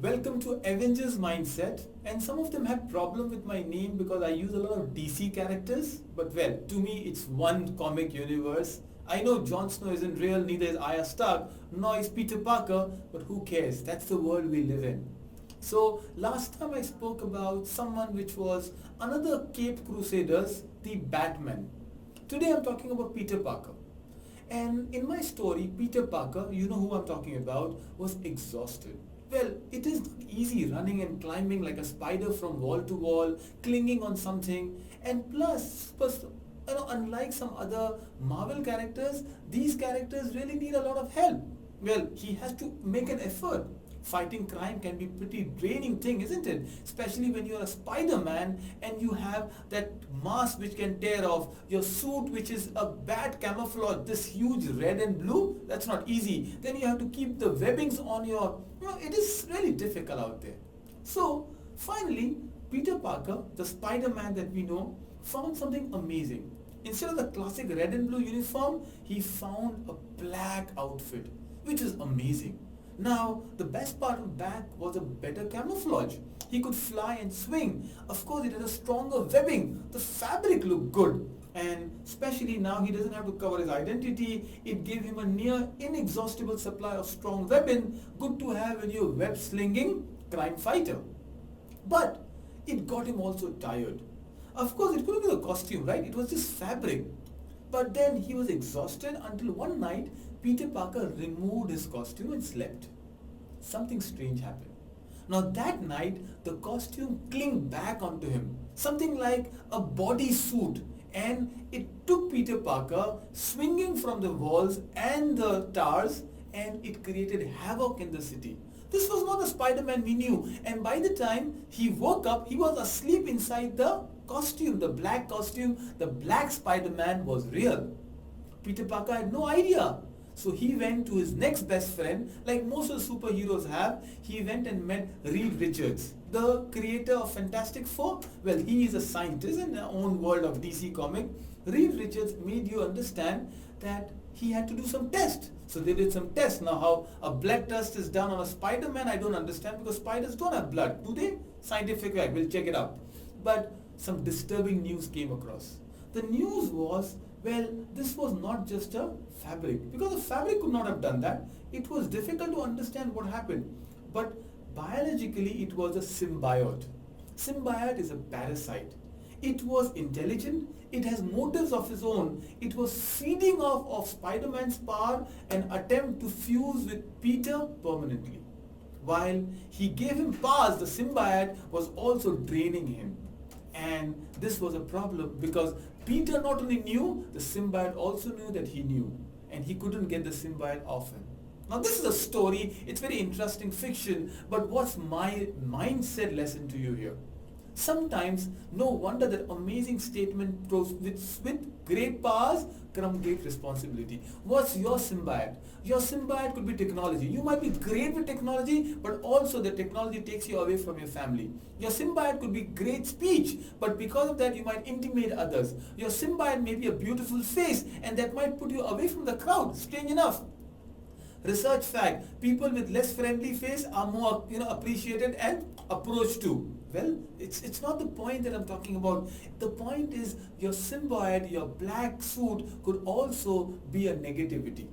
Welcome to Avengers Mindset, and some of them have problem with my name because I use a lot of DC characters, but well, to me it's one comic universe. I know Jon Snow isn't real, neither is Arya Stark, nor is Peter Parker, but who cares? That's the world we live in. So last time I spoke about someone which was another Cape Crusaders, the Batman. Today I'm talking about Peter Parker. And in my story, Peter Parker, you know who I'm talking about, was exhausted. Well, it is not easy running and climbing like a spider from wall to wall, clinging on something, and unlike some other Marvel characters, these characters really need a lot of help. Well, he has to make an effort. Fighting crime can be pretty draining thing, isn't it? Especially when you're a Spider-Man and you have that mask which can tear off, your suit which is a bad camouflage, this huge red and blue, that's not easy. Then you have to keep the webbings on your, it is really difficult out there. So finally, Peter Parker, the Spider-Man that we know, found something amazing. Instead of the classic red and blue uniform, he found a black outfit, which is amazing. Now, the best part of black was a better camouflage. He could fly and swing. Of course, it had a stronger webbing. The fabric looked good. And especially now he doesn't have to cover his identity. It gave him a near inexhaustible supply of strong weapon, good to have when you're web slinging crime fighter. But it got him also tired. Of course, it couldn't be the costume, right? It was just fabric. But then he was exhausted until one night Peter Parker removed his costume and slept. Something strange happened. Now that night the costume clinged back onto him, something like a body suit, and it took Peter Parker swinging from the walls and the towers, and it created havoc in the city. This was not the Spider-Man we knew, and by the time he woke up, he was asleep inside the costume, the black costume. The black Spider-Man was real. Peter Parker had no idea. So he went to his next best friend, like most of the superheroes have. He went and met Reed Richards, the creator of Fantastic Four. Well, he is a scientist in the own world of DC comic. Reed Richards made you understand that he had to do some tests. So they did some tests. Now how a blood test is done on a Spider-Man, I don't understand, because spiders don't have blood, do they? Scientific fact, we'll check it out. But some disturbing news came across. The news was, well, this was not just a fabric, because the fabric could not have done that. It was difficult to understand what happened. But biologically, it was a symbiote. Symbiote is a parasite. It was intelligent. It has motives of its own. It was feeding off of Spider-Man's power and attempt to fuse with Peter permanently. While he gave him powers, the symbiote was also draining him. And this was a problem because Peter not only knew, the symbiote also knew that he knew. And he couldn't get the symbiote off him. Now this is a story, it's very interesting fiction, but what's my mindset lesson to you here? Sometimes, no wonder that amazing statement goes with great powers come great responsibility. What's your symbiote? Your symbiote could be technology. You might be great with technology, but also the technology takes you away from your family. Your symbiote could be great speech, but because of that you might intimidate others. Your symbiote may be a beautiful face, and that might put you away from the crowd. Strange enough. Research fact, people with less friendly face are more appreciated and approached to. Well, it's not the point that I'm talking about. The point is your symbiote, your black suit could also be a negativity.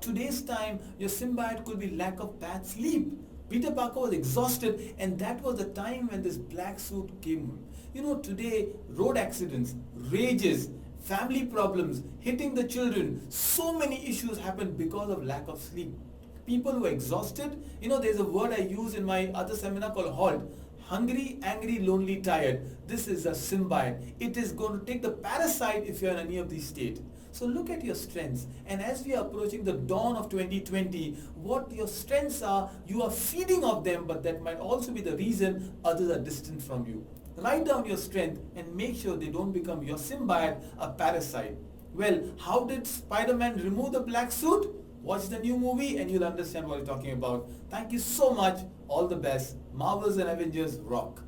Today's time, your symbiote could be lack of bad sleep. Peter Parker was exhausted, and that was the time when this black suit came. Today, road accidents, rages, family problems, hitting the children, so many issues happen because of lack of sleep. People who are exhausted, there's a word I use in my other seminar called HALT. Hungry, angry, lonely, tired. This is a symbiote. It is going to take the parasite if you are in any of these states. So look at your strengths, and as we are approaching the dawn of 2020, what your strengths are, you are feeding off them, but that might also be the reason others are distant from you. Write down your strength and make sure they don't become your symbiote, a parasite. Well, how did Spider-Man remove the black suit? Watch the new movie and you'll understand what I'm talking about. Thank you so much. All the best. Marvels and Avengers rock.